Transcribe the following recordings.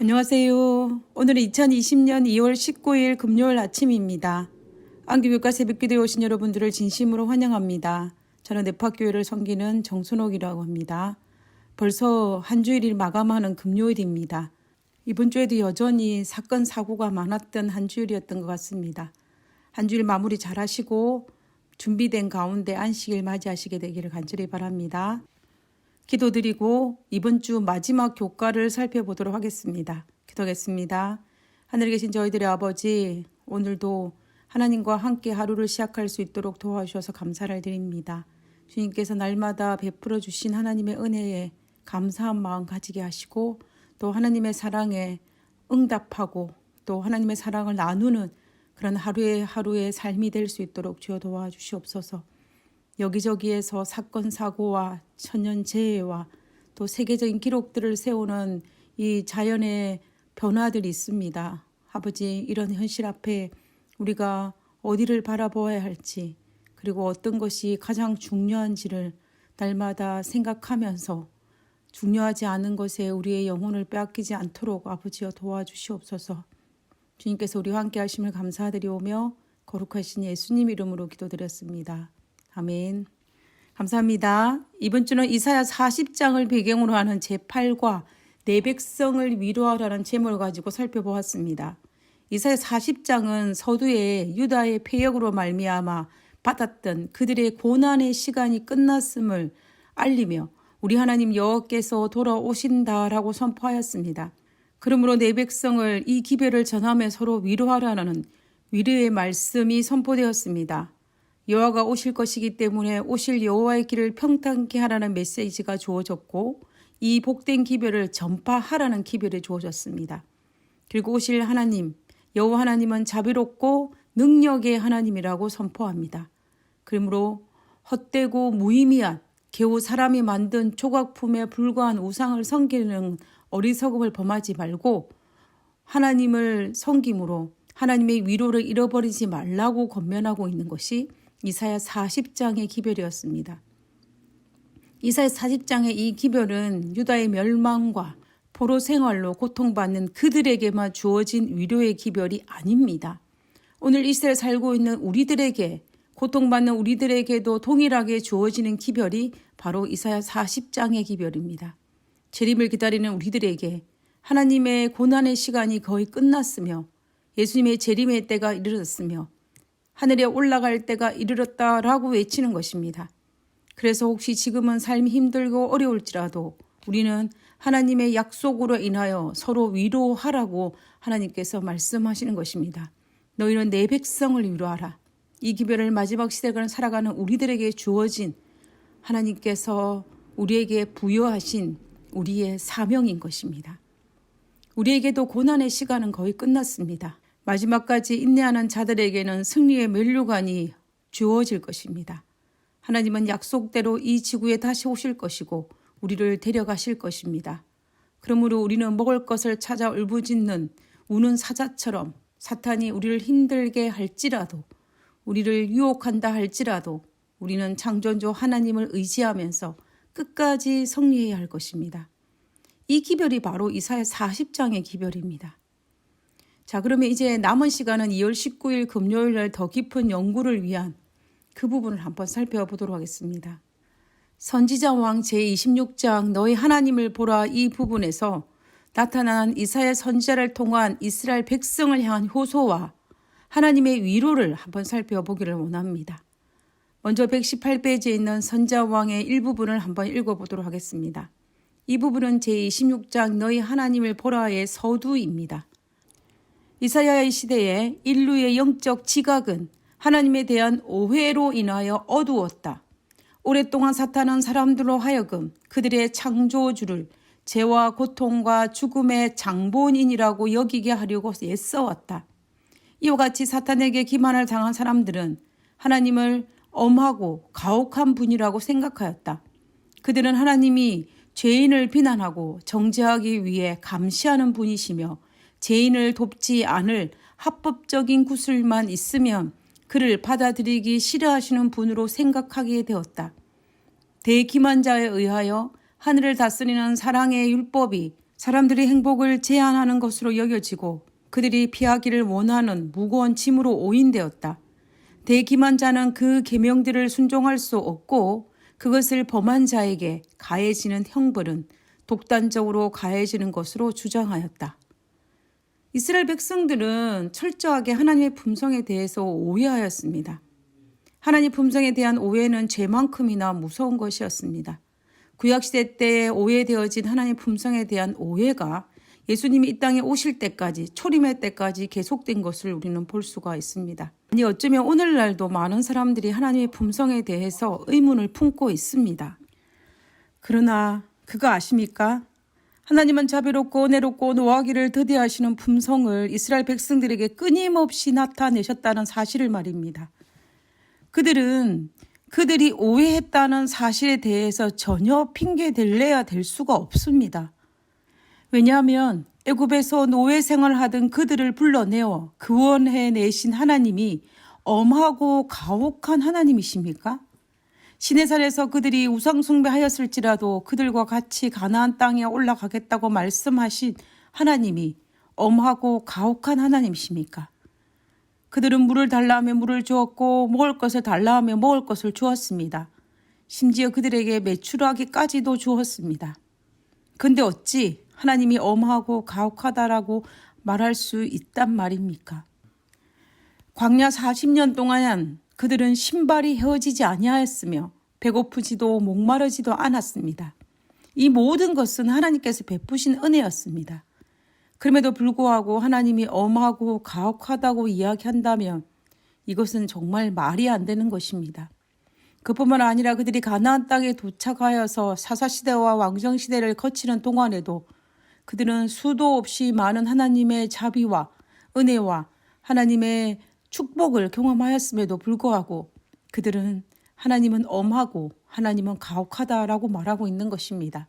안녕하세요. 오늘은 2020년 2월 19일 금요일 아침입니다. 안기교육과 새벽기도에 오신 여러분들을 진심으로 환영합니다. 저는 nep학교회를 섬기는 정순옥이라고 합니다. 벌써 한 주일을 마감하는 금요일입니다. 이번 주에도 여전히 사건 사고가 많았던 한 주일이었던 것 같습니다. 한 주일 마무리 잘 하시고 준비된 가운데 안식일 맞이하시게 되기를 간절히 바랍니다. 기도드리고 이번 주 마지막 교과를 살펴보도록 하겠습니다. 기도하겠습니다. 하늘에 계신 저희들의 아버지, 오늘도 하나님과 함께 하루를 시작할 수 있도록 도와주셔서 감사를 드립니다. 주님께서 날마다 베풀어 주신 하나님의 은혜에 감사한 마음 가지게 하시고 또 하나님의 사랑에 응답하고 또 하나님의 사랑을 나누는 그런 하루의 삶이 될 수 있도록 주여 도와주시옵소서. 여기저기에서 사건 사고와 천연재해와 또 세계적인 기록들을 세우는 이 자연의 변화들이 있습니다. 아버지, 이런 현실 앞에 우리가 어디를 바라보아야 할지 그리고 어떤 것이 가장 중요한지를 날마다 생각하면서 중요하지 않은 것에 우리의 영혼을 빼앗기지 않도록 아버지여 도와주시옵소서. 주님께서 우리와 함께 하심을 감사드리오며 거룩하신 예수님 이름으로 기도드렸습니다. 아멘. 감사합니다. 이번 주는 이사야 40장을 배경으로 하는 제8과 내 백성을 위로하라는 제목을 가지고 살펴보았습니다. 이사야 40장은 서두에 유다의 패역으로 말미암아 받았던 그들의 고난의 시간이 끝났음을 알리며 우리 하나님 여호와께서 돌아오신다라고 선포하였습니다. 그러므로 내 백성을 이 기별을 전하며 서로 위로하라는 위로의 말씀이 선포되었습니다. 여호와가 오실 것이기 때문에 오실 여호와의 길을 평탄케 하라는 메시지가 주어졌고 이 복된 기별을 전파하라는 기별이 주어졌습니다. 그리고 오실 하나님, 여호와 하나님은 자비롭고 능력의 하나님이라고 선포합니다. 그러므로 헛되고 무의미한 겨우 사람이 만든 조각품에 불과한 우상을 섬기는 어리석음을 범하지 말고 하나님을 섬김으로 하나님의 위로를 잃어버리지 말라고 권면하고 있는 것이 이사야 40장의 기별이었습니다. 이사야 40장의 이 기별은 유다의 멸망과 포로 생활로 고통받는 그들에게만 주어진 위로의 기별이 아닙니다. 오늘 이스라엘 살고 있는 우리들에게 고통받는 우리들에게도 동일하게 주어지는 기별이 바로 이사야 40장의 기별입니다. 재림을 기다리는 우리들에게 하나님의 고난의 시간이 거의 끝났으며 예수님의 재림의 때가 이르렀으며 하늘에 올라갈 때가 이르렀다라고 외치는 것입니다. 그래서 혹시 지금은 삶이 힘들고 어려울지라도 우리는 하나님의 약속으로 인하여 서로 위로하라고 하나님께서 말씀하시는 것입니다. 너희는 내 백성을 위로하라. 이 기별을 마지막 시대를 살아가는 우리들에게 주어진 하나님께서 우리에게 부여하신 우리의 사명인 것입니다. 우리에게도 고난의 시간은 거의 끝났습니다. 마지막까지 인내하는 자들에게는 승리의 면류관이 주어질 것입니다. 하나님은 약속대로 이 지구에 다시 오실 것이고 우리를 데려가실 것입니다. 그러므로 우리는 먹을 것을 찾아 울부짖는 우는 사자처럼 사탄이 우리를 힘들게 할지라도 우리를 유혹한다 할지라도 우리는 창조주 하나님을 의지하면서 끝까지 승리해야 할 것입니다. 이 기별이 바로 이사야 40장의 기별입니다. 자, 그러면 이제 남은 시간은 2월 19일 금요일 날 더 깊은 연구를 위한 그 부분을 한번 살펴보도록 하겠습니다. 선지자 왕 제26장 너희 하나님을 보라 이 부분에서 나타난 이사야 선지자를 통한 이스라엘 백성을 향한 효소와 하나님의 위로를 한번 살펴보기를 원합니다. 먼저 118페이지에 있는 선지자 왕의 일부분을 한번 읽어보도록 하겠습니다. 이 부분은 제26장 너희 하나님을 보라의 서두입니다. 이사야의 시대에 인류의 영적 지각은 하나님에 대한 오해로 인하여 어두웠다. 오랫동안 사탄은 사람들로 하여금 그들의 창조주를 죄와 고통과 죽음의 장본인이라고 여기게 하려고 애써왔다. 이와 같이 사탄에게 기만을 당한 사람들은 하나님을 엄하고 가혹한 분이라고 생각하였다. 그들은 하나님이 죄인을 비난하고 정죄하기 위해 감시하는 분이시며 죄인을 돕지 않을 합법적인 구슬만 있으면 그를 받아들이기 싫어하시는 분으로 생각하게 되었다. 대기만자에 의하여 하늘을 다스리는 사랑의 율법이 사람들이 행복을 제한하는 것으로 여겨지고 그들이 피하기를 원하는 무거운 짐으로 오인되었다. 대기만자는 그 계명들을 순종할 수 없고 그것을 범한 자에게 가해지는 형벌은 독단적으로 가해지는 것으로 주장하였다. 이스라엘 백성들은 철저하게 하나님의 품성에 대해서 오해하였습니다. 하나님 품성에 대한 오해는 죄만큼이나 무서운 것이었습니다. 구약시대 때에 오해되어진 하나님 품성에 대한 오해가 예수님이 이 땅에 오실 때까지, 초림의 때까지 계속된 것을 우리는 볼 수가 있습니다. 아니 어쩌면 오늘날도 많은 사람들이 하나님의 품성에 대해서 의문을 품고 있습니다. 그러나 그거 아십니까? 하나님은 자비롭고 은혜롭고 노하기를 더디하시는 품성을 이스라엘 백성들에게 끊임없이 나타내셨다는 사실을 말입니다. 그들이 오해했다는 사실에 대해서 전혀 핑계댈래야 될 수가 없습니다. 왜냐하면 애굽에서 노예 생활하던 그들을 불러내어 구원해 내신 하나님이 엄하고 가혹한 하나님이십니까? 시내산에서 그들이 우상 숭배하였을지라도 그들과 같이 가나안 땅에 올라가겠다고 말씀하신 하나님이 엄하고 가혹한 하나님이십니까? 그들은 물을 달라 하며 물을 주었고 먹을 것을 달라 하며 먹을 것을 주었습니다. 심지어 그들에게 메추라기까지도 주었습니다. 근데 어찌 하나님이 엄하고 가혹하다라고 말할 수 있단 말입니까? 광야 40년 동안 그들은 신발이 헤어지지 아니하였으며 배고프지도 목마르지도 않았습니다. 이 모든 것은 하나님께서 베푸신 은혜였습니다. 그럼에도 불구하고 하나님이 엄하고 가혹하다고 이야기한다면 이것은 정말 말이 안 되는 것입니다. 그뿐만 아니라 그들이 가나안 땅에 도착하여서 사사시대와 왕정시대를 거치는 동안에도 그들은 수도 없이 많은 하나님의 자비와 은혜와 하나님의 축복을 경험하였음에도 불구하고 그들은 하나님은 엄하고 하나님은 가혹하다라고 말하고 있는 것입니다.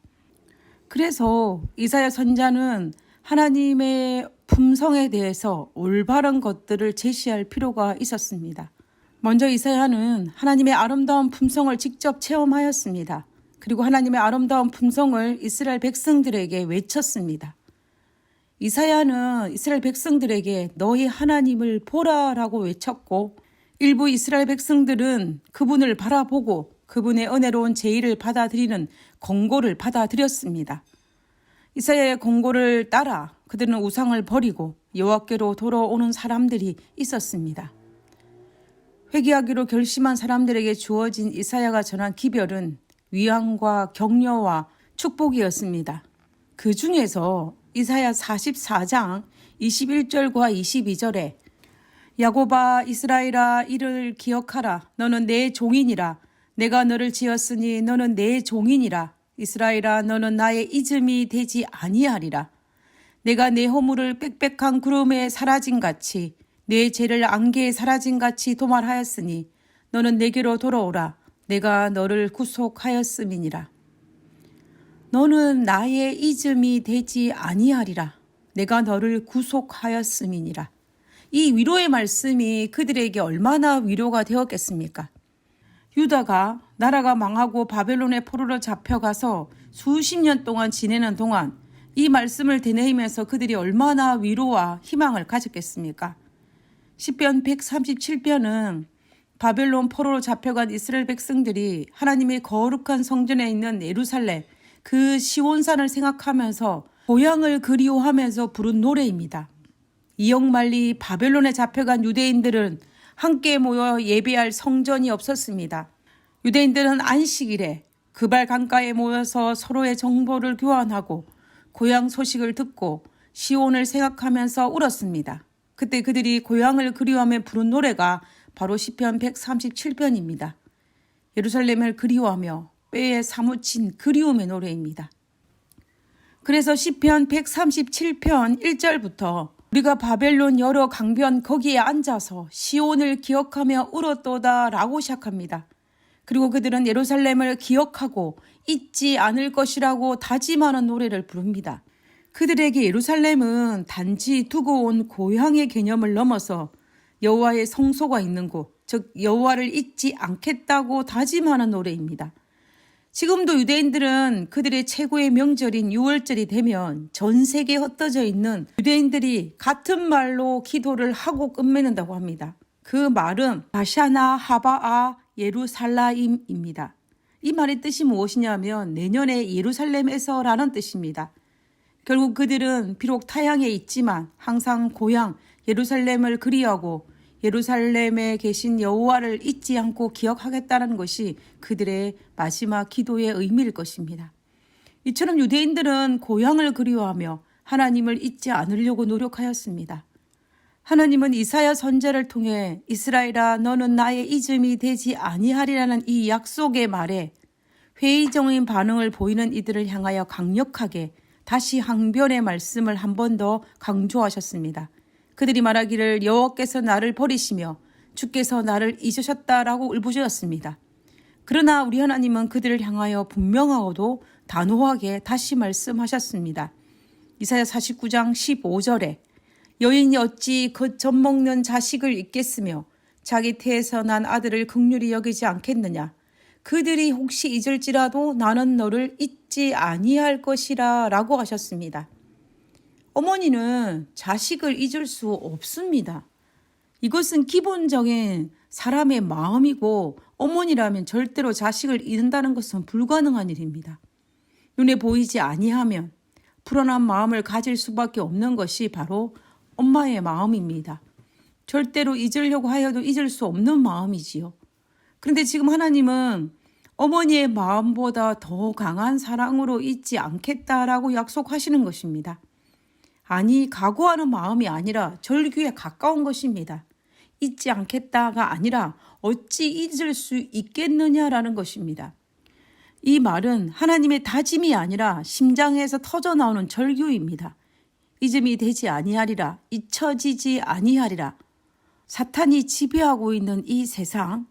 그래서 이사야 선지자는 하나님의 품성에 대해서 올바른 것들을 제시할 필요가 있었습니다. 먼저 이사야는 하나님의 아름다운 품성을 직접 체험하였습니다. 그리고 하나님의 아름다운 품성을 이스라엘 백성들에게 외쳤습니다. 이사야는 이스라엘 백성들에게 너희 하나님을 보라라고 외쳤고 일부 이스라엘 백성들은 그분을 바라보고 그분의 은혜로운 제의를 받아들이는 권고를 받아들였습니다. 이사야의 권고를 따라 그들은 우상을 버리고 여호와께로 돌아오는 사람들이 있었습니다. 회개하기로 결심한 사람들에게 주어진 이사야가 전한 기별은 위안과 격려와 축복이었습니다. 그 중에서 이사야 44장 21절과 22절에 야곱아 이스라엘아 이를 기억하라 너는 내 종이니라 내가 너를 지었으니 너는 내 종이니라 이스라엘아 너는 나의 잊음이 되지 아니하리라 내가 내 허물을 빽빽한 구름에 사라진같이 내 죄를 안개에 사라진같이 도말하였으니 너는 내게로 돌아오라 내가 너를 구속하였음이니라 너는 나의 잊음이 되지 아니하리라 내가 너를 구속하였음이니라 이 위로의 말씀이 그들에게 얼마나 위로가 되었겠습니까? 유다가 나라가 망하고 바벨론의 포로로 잡혀가서 수십 년 동안 지내는 동안 이 말씀을 되뇌이면서 그들이 얼마나 위로와 희망을 가졌겠습니까? 시편 137편은 바벨론 포로로 잡혀간 이스라엘 백성들이 하나님의 거룩한 성전에 있는 예루살렘 그 시온산을 생각하면서 고향을 그리워하면서 부른 노래입니다. 이역만리 바벨론에 잡혀간 유대인들은 함께 모여 예배할 성전이 없었습니다. 유대인들은 안식일에 그발 강가에 모여서 서로의 정보를 교환하고 고향 소식을 듣고 시온을 생각하면서 울었습니다. 그때 그들이 고향을 그리워하며 부른 노래가 바로 시편 137편입니다. 예루살렘을 그리워하며 뼈에 사무친 그리움의 노래입니다. 그래서 시편 137편 1절부터 우리가 바벨론 여러 강변 거기에 앉아서 시온을 기억하며 울었도다 라고 시작합니다. 그리고 그들은 예루살렘을 기억하고 잊지 않을 것이라고 다짐하는 노래를 부릅니다. 그들에게 예루살렘은 단지 두고 온 고향의 개념을 넘어서 여호와의 성소가 있는 곳, 즉 여호와를 잊지 않겠다고 다짐하는 노래입니다. 지금도 유대인들은 그들의 최고의 명절인 유월절이 되면 전 세계에 흩어져 있는 유대인들이 같은 말로 기도를 하고 끝맺는다고 합니다. 그 말은 바샤나 하바아 예루살라임입니다. 이 말의 뜻이 무엇이냐면 내년에 예루살렘에서라는 뜻입니다. 결국 그들은 비록 타향에 있지만 항상 고향 예루살렘을 그리하고 예루살렘에 계신 여호와를 잊지 않고 기억하겠다는 것이 그들의 마지막 기도의 의미일 것입니다. 이처럼 유대인들은 고향을 그리워하며 하나님을 잊지 않으려고 노력하였습니다. 하나님은 이사야 선지자를 통해 이스라엘아 너는 나의 잊음이 되지 아니하리라는 이 약속의 말에 회의적인 반응을 보이는 이들을 향하여 강력하게 다시 항변의 말씀을 한 번 더 강조하셨습니다. 그들이 말하기를 여호와께서 나를 버리시며 주께서 나를 잊으셨다라고 울부짖었습니다. 그러나 우리 하나님은 그들을 향하여 분명하고도 단호하게 다시 말씀하셨습니다. 이사야 49장 15절에 여인이 어찌 그 젖먹는 자식을 잊겠으며 자기 태에서 난 아들을 긍휼히 여기지 않겠느냐. 그들이 혹시 잊을지라도 나는 너를 잊지 아니할 것이라 라고 하셨습니다. 어머니는 자식을 잊을 수 없습니다. 이것은 기본적인 사람의 마음이고 어머니라면 절대로 자식을 잃는다는 것은 불가능한 일입니다. 눈에 보이지 아니하면 불안한 마음을 가질 수밖에 없는 것이 바로 엄마의 마음입니다. 절대로 잊으려고 하여도 잊을 수 없는 마음이지요. 그런데 지금 하나님은 어머니의 마음보다 더 강한 사랑으로 잊지 않겠다라고 약속하시는 것입니다. 아니, 각오하는 마음이 아니라 절규에 가까운 것입니다. 잊지 않겠다가 아니라 어찌 잊을 수 있겠느냐라는 것입니다. 이 말은 하나님의 다짐이 아니라 심장에서 터져나오는 절규입니다. 잊음이 되지 아니하리라, 잊혀지지 아니하리라. 사탄이 지배하고 있는 이 세상,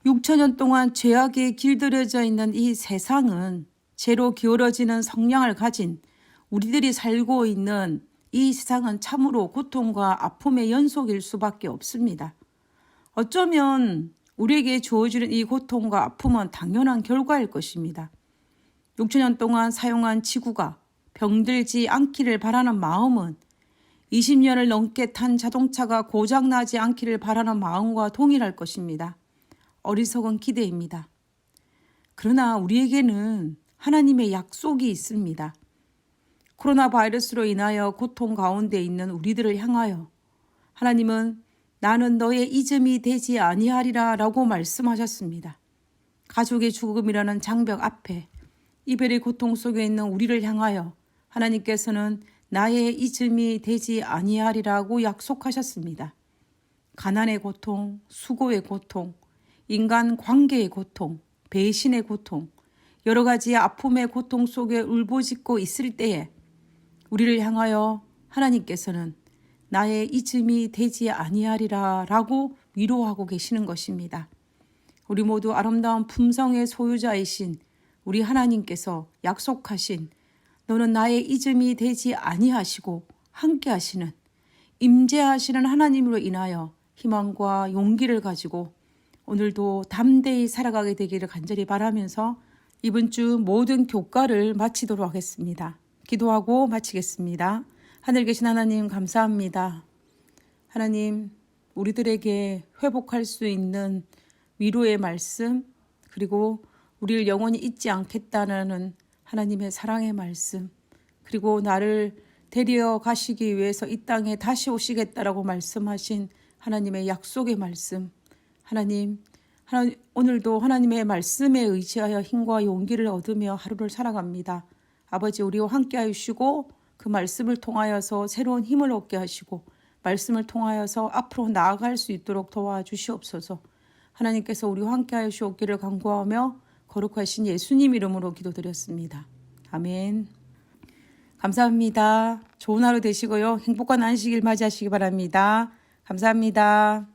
6천년 동안 죄악에 길들여져 있는 이 세상은 죄로 기울어지는 성향을 가진 우리들이 살고 있는 이 세상은 참으로 고통과 아픔의 연속일 수밖에 없습니다. 어쩌면 우리에게 주어지는 이 고통과 아픔은 당연한 결과일 것입니다. 6천년 동안 사용한 지구가 병들지 않기를 바라는 마음은 20년을 넘게 탄 자동차가 고장나지 않기를 바라는 마음과 동일할 것입니다. 어리석은 기대입니다. 그러나 우리에게는 하나님의 약속이 있습니다. 코로나 바이러스로 인하여 고통 가운데 있는 우리들을 향하여 하나님은 나는 너의 잊음이 되지 아니하리라 라고 말씀하셨습니다. 가족의 죽음이라는 장벽 앞에 이별의 고통 속에 있는 우리를 향하여 하나님께서는 나의 잊음이 되지 아니하리라고 약속하셨습니다. 가난의 고통, 수고의 고통, 인간 관계의 고통, 배신의 고통, 여러 가지의 아픔의 고통 속에 울부짖고 있을 때에 우리를 향하여 하나님께서는 나의 잊음이 되지 아니하리라 라고 위로하고 계시는 것입니다. 우리 모두 아름다운 품성의 소유자이신 우리 하나님께서 약속하신 너는 나의 잊음이 되지 아니하시고 함께하시는 임재하시는 하나님으로 인하여 희망과 용기를 가지고 오늘도 담대히 살아가게 되기를 간절히 바라면서 이번 주 모든 교과를 마치도록 하겠습니다. 기도하고 마치겠습니다. 하늘 계신 하나님 감사합니다. 하나님, 우리들에게 회복할 수 있는 위로의 말씀, 그리고 우리를 영원히 잊지 않겠다는 하나님의 사랑의 말씀, 그리고 나를 데려 가시기 위해서 이 땅에 다시 오시겠다라고 말씀하신 하나님의 약속의 말씀, 하나님 오늘도 하나님의 말씀에 의지하여 힘과 용기를 얻으며 하루를 살아갑니다. 아버지, 우리와 함께 하시고 그 말씀을 통하여서 새로운 힘을 얻게 하시고 말씀을 통하여서 앞으로 나아갈 수 있도록 도와주시옵소서. 하나님께서 우리와 함께 하시옵기를 간구하며 거룩하신 예수님 이름으로 기도드렸습니다. 아멘. 감사합니다. 좋은 하루 되시고요. 행복한 안식일 맞이하시기 바랍니다. 감사합니다.